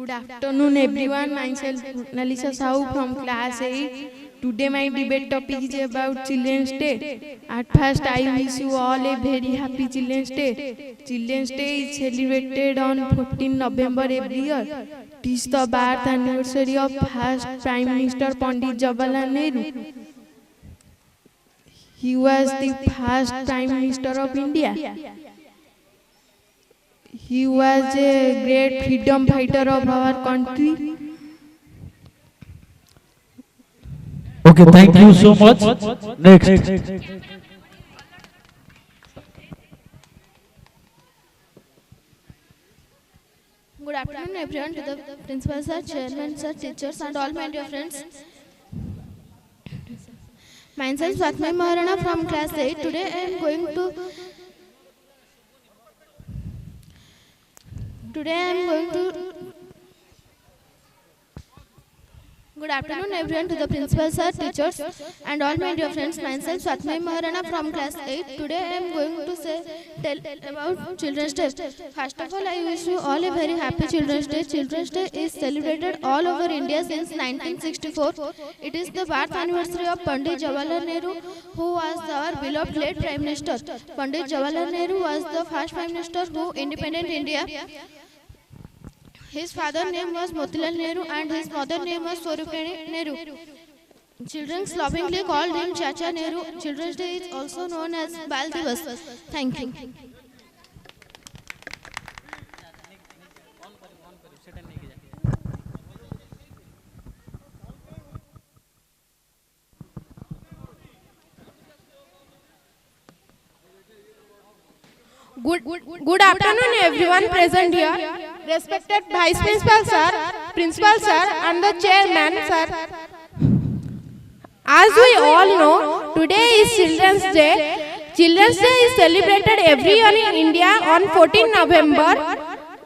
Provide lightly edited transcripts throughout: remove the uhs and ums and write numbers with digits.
Good afternoon, everyone. Myself, Nalisa Sahu from class 8. Today, my debate topic is about Children's Day. At first, I wish you all a very happy Children's Day. Children's Day is celebrated on 14 November every year. It is the birth anniversary of first Prime Minister Pandit Jawaharlal Nehru. He was the first Prime Minister of India. He was a great freedom fighter of our country. Okay, thank you so much. Next. Good afternoon, everyone, to the principal sir, chairman sir, teachers, and all my dear friends. Myself, Swatmay Maharana from class 8. Today, I am going to Good afternoon, everyone, to the principal sir, teachers, and all my dear friends. Myself, Swatmay Maharana from class 8. Today, I am going to tell about Children's Day. First of all, I wish you all a very happy Children's Day. Children's Day is celebrated all over India since 1964. It is the birth anniversary of Pandit Jawaharlal Nehru, who was our beloved late Prime Minister. Pandit Jawaharlal Nehru was the first Prime Minister who independent India. His father's name was Motilal Nehru and his mother's name was Swarupani Nehru. Children lovingly called him Chacha Nehru. Children's Day is also known as Bal Divas. Thank you. Good afternoon, everyone present here. Respected Vice Principal Sir, Principal Sir, and the Chairman Sir. As we all know, today is Children's Day. Children's Day is celebrated every year in India on 14 November.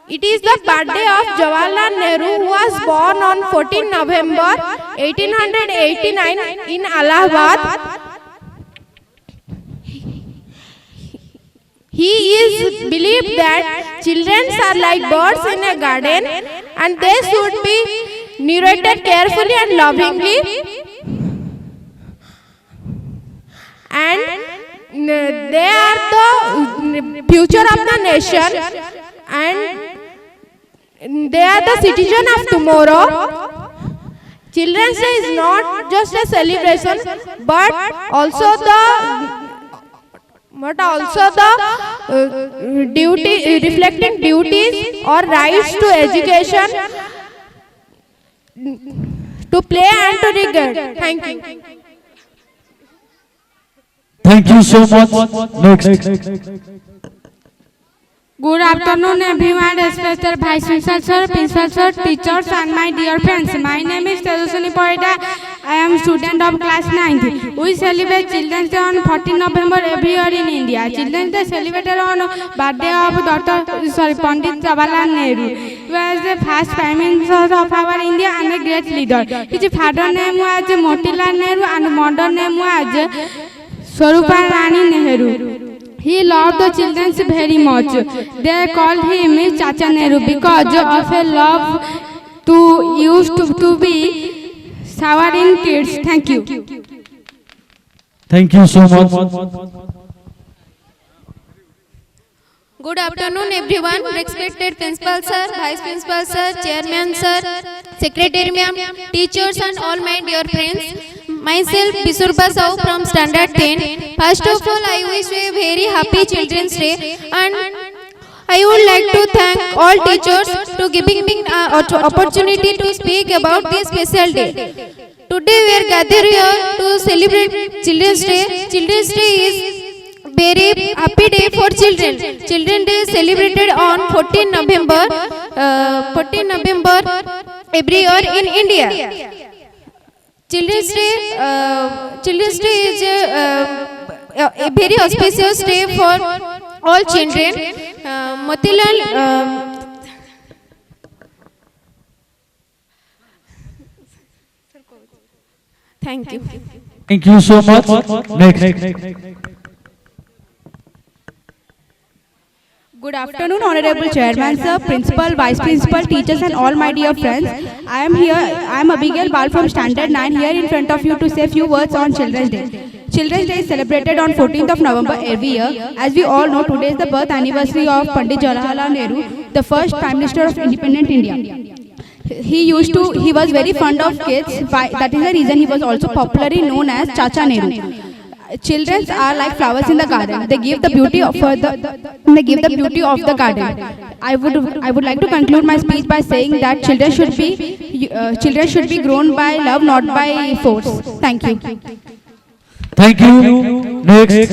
It is the birthday of Jawaharlal Nehru, who was born on 14 November 1889 in Allahabad. He is believed that children are like birds in a garden and they should be nurtured carefully and lovingly. And they are the future of the nation and they are the citizen of tomorrow. Children's Day is not just a celebration but also the duty reflecting duties or rights to education, to play and to regard. Thank you. Thank you so much. Next. Good afternoon, everyone. Respected Vice Principal Sir, Principal Sir, teachers, and my dear friends. My name is Tejaswini Poeta. I am student of class 9th. We celebrate Children's Day on 14 November every year in India. Children's Day celebrated on birthday of Pandit Jawaharlal Nehru. He was the first Prime Minister of our India and a great leader. His father name was Motilal Nehru and mother name was Swarupani Nehru. He loved the children very much. They called him Chacha Nehru because of a love to used to be showering kids. Thank you. Thank you so much. Good afternoon, everyone. Respected Principal Sir, Vice Principal Sir, Chairman Sir, Secretary Ma'am, teachers, and all my dear friends. Myself, Bisurba Sahu from Standard 10. First of all, I wish you a very happy Children's Day, and I would like to thank all teachers to giving me opportunity to speak about this special day. Today we are gathered here to celebrate Children's Day. Children's Day is very happy day for children. Children's Day is celebrated on 14 November every year in India. Children's Day is a very auspicious day for all children. Motilal thank you. Thank you so much. Next. Good afternoon, Honorable Chairman, Sir, Principal, Vice Principal, teachers and all my dear friends. I am here, I am Abigail Bal from Standard 9 here in front of you to say a few words on Children's Day. Children's Day is celebrated on 14th of November every year. As we all know, today is the birth anniversary of Pandit Jawaharlal Nehru, the first Prime Minister of independent India. He was very fond of kids, that is the reason he was also popularly known as Chacha Nehru. Children are like flowers in the garden. They give the beauty of the garden. I would like to conclude my speech by saying that children should be grown by love, not by force. Thank you. Thank you. Next.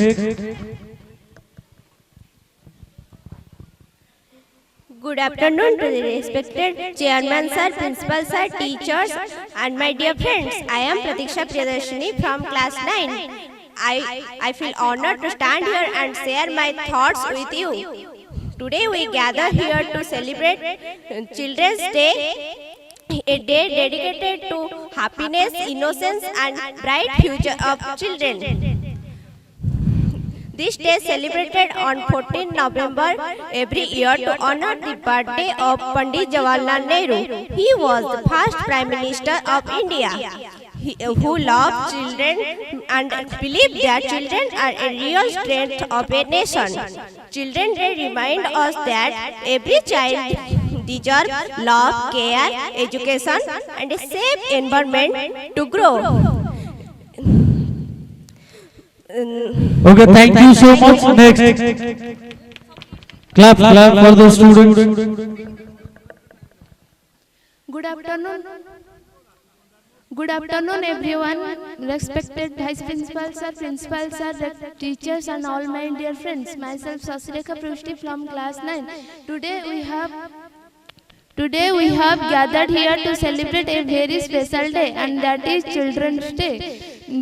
Good afternoon to the respected Chairman Sir, Principal Sir, teachers and my dear friends. I am Pratiksha Priyadarshini from class 9. I feel honored to stand here and share my thoughts with you. Today we gather here to celebrate Children's Day, a day dedicated to happiness, innocence and bright future of children. This day is celebrated on 14 November every year to honor the birthday of Pandit Jawaharlal Nehru. He was the first Prime Minister of India, who loved children and believed that children are a real strength of a nation. Children Day remind us that every child deserves love, care, education and a safe environment to grow. Okay, thank you so much. Next. Clap for the students. Good afternoon, everyone. Respected Vice Principal Sir, Principal Sir, teachers and all my dear friends. Myself, Sasrika Prushti from class 9. Today we have gathered here to celebrate a very special day, and that is Children's Day.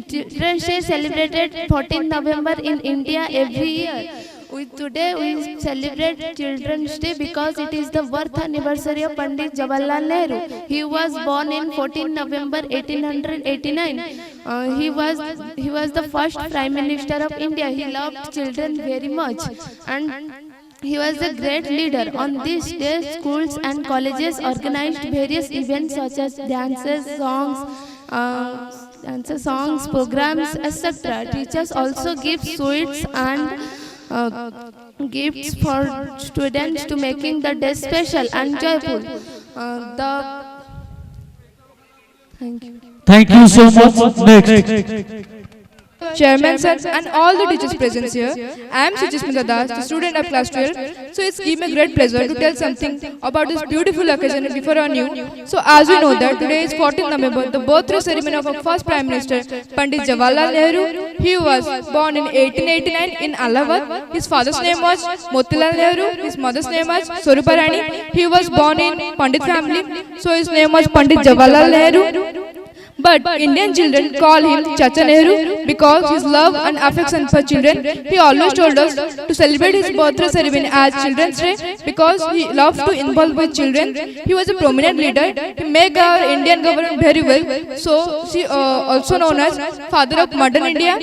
Children's Day is celebrated 14 November in India every year. Today we celebrate Children's Day because it is the birth anniversary of Pandit Jawaharlal Nehru. He was born in 14 November 1889. He was the first Prime Minister of India. He loved children very much, and he was a great leader. On this day, schools and colleges organized various events such as dances, songs, programs, etc. Teachers also give sweets and gifts for students to making the day special and joyful. Thank you so much. Next. Chairman sir and all the teachers present here. I am Sujismita Das, the student of class 12. So it's given me great pleasure to tell something about this beautiful occasion before on you. So as we know that today is 14th November, the birthday ceremony of our first Prime Minister, Pandit Jawaharlal Nehru. He was born in 1889 in Allahabad. His father's name was Motilal Nehru. His mother's name was Swarupa Rani. He was born in Pandit family. So his name was Pandit Jawaharlal Nehru. But Indian children call him Chacha Nehru because his love and affection for children. He always told us to celebrate his birthday ceremony as Children's Day because he loved to involve with children. He was a prominent leader. He made our Indian government very well. So he also known as father of modern India.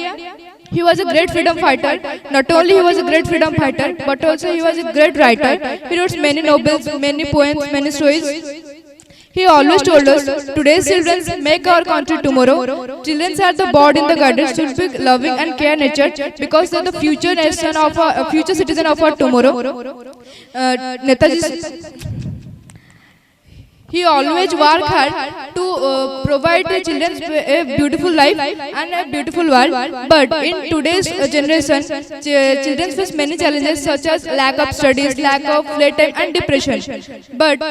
He was a great freedom fighter. Not only he was a great freedom fighter, but also he was a great writer. He wrote many novels, many poems, many stories. He always told us, today's children make our country tomorrow. Children are the bird in the garden, should be loving and care nature because they are the future nation of our future citizen of our tomorrow. Netaji, he always worked hard to provide the children a beautiful life and a beautiful world. But in today's generation, children face many challenges such as lack of studies, lack of playtime and depression. But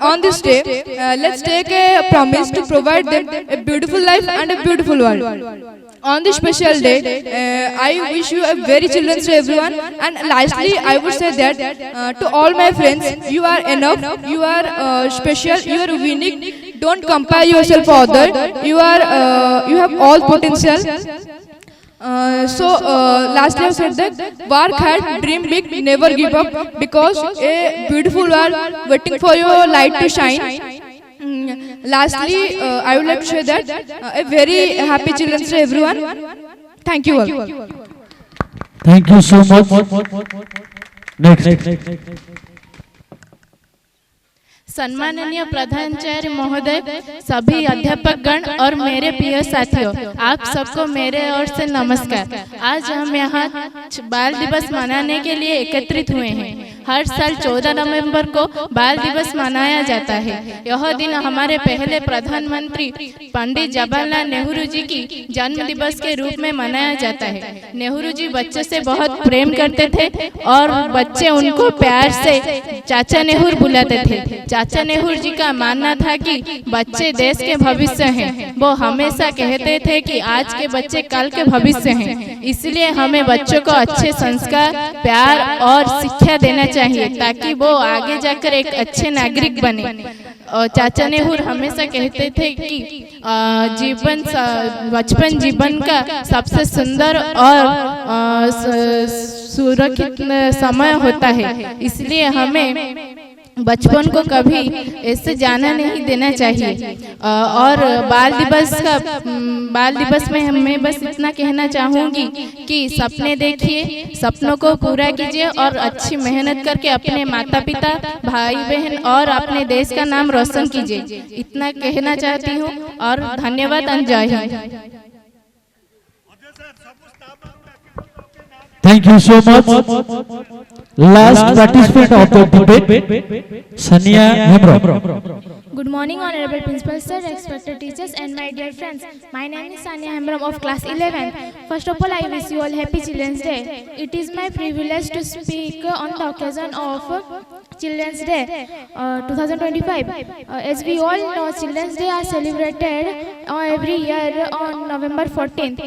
on this day, let's take a promise to provide them a beautiful life and a beautiful world. On this special day, I wish you a very Children's Day everyone, and lastly I would say that to all my friends, you are enough, you are special, you are unique, don't compare yourself to others, you have all potential. Lastly I said that work hard, dream big, never give up because a beautiful world waiting for your light to shine. Lastly, I would like to say that a very happy Children's Day everyone. Thank you all. Thank you so much. Next. सम्माननीय प्रधानाचार्य महोदय, सभी अध्यापक गण और मेरे प्रिय साथियों, आप सबको मेरे ओर से नमस्कार। आज हम यहाँ बाल दिवस मनाने के लिए एकत्रित हुए हैं। हर साल 14 नवंबर को बाल दिवस मनाया जाता है। यह दिन हमारे पहले प्रधानमंत्री पंडित जवाहरलाल नेहरू जी की जन्म दिवस के रूप में मनाया जाता है। नेहरू जी बच्चों से बहुत प्रेम करते थे और बच्चे उनको प्यार से चाचा नेहरू बुलाते थे। चाचा नेहरू जी का मानना था कि बच्चे देश के भविष्य हैं। वो हमेशा कहते थे कि आज के बच्चे कल के भविष्य हैं, इसलिए हमें बच्चों को अच्छे संस्कार, प्यार और शिक्षा देना चाहिए ताकि वो आगे जाकर एक अच्छे नागरिक बने। और चाचा नेहरू हमेशा कहते थे कि बचपन जीवन का सबसे सुंदर और सुरक्षित समय होता है, इसलिए हमें बचपन को कभी ऐसे जाना नहीं देना चाहिए। और बाल दिवस में मैं बस इतना कहना चाहूँगी कि सपने देखिए, सपनों को पूरा कीजिए और अच्छी मेहनत करके अपने माता पिता, भाई बहन और अपने देश का नाम रोशन कीजिए। इतना कहना चाहती हूँ और धन्यवाद। जय Hind. Thank you so much. Last participant of the debate, Sania Hemram. Good morning, Honorable Principal Sir, respected teachers and my dear friends. My name is Sania Hemram of class 11. First of all, I wish you all Happy Children's Day. It is my privilege to speak on the occasion of Children's Day 2025. As we all know, Children's Day are celebrated every year on November 14th,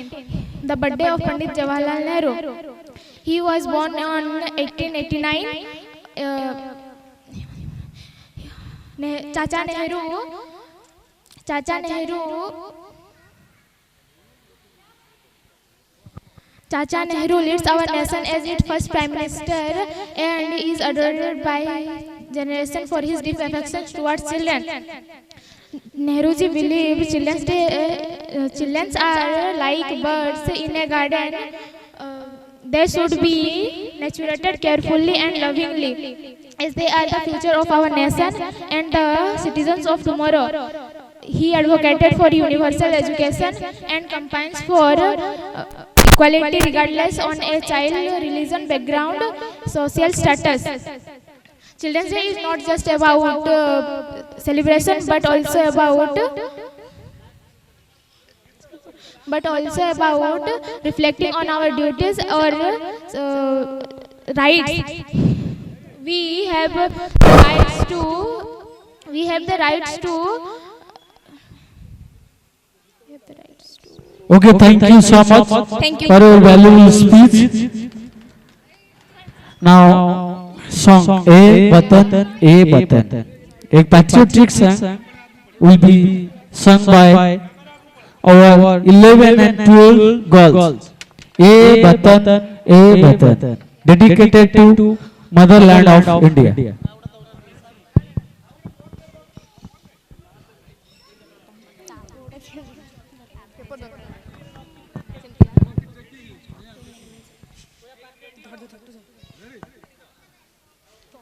the birthday of Pandit Jawaharlal Nehru. He was born on 1889. Chacha Nehru leads our nation as its first Prime Minister and is adored by generation for his deep affection towards children. Nehru ji believed children are like birds in a garden. They should be nurtured carefully and lovingly, as they are the future of our nation and the citizens of tomorrow. He advocated for universal education and campaigns for equality regardless on a child, religion, background, social status. Children's Day is not just about celebration, but also about reflecting on our duties or rights. We have the rights to. Okay, thank you so much for your valuable speech. Now, song A Button. A patriotic song will be sung by our 11 and 12 girls. A Button, dedicated to motherland of India.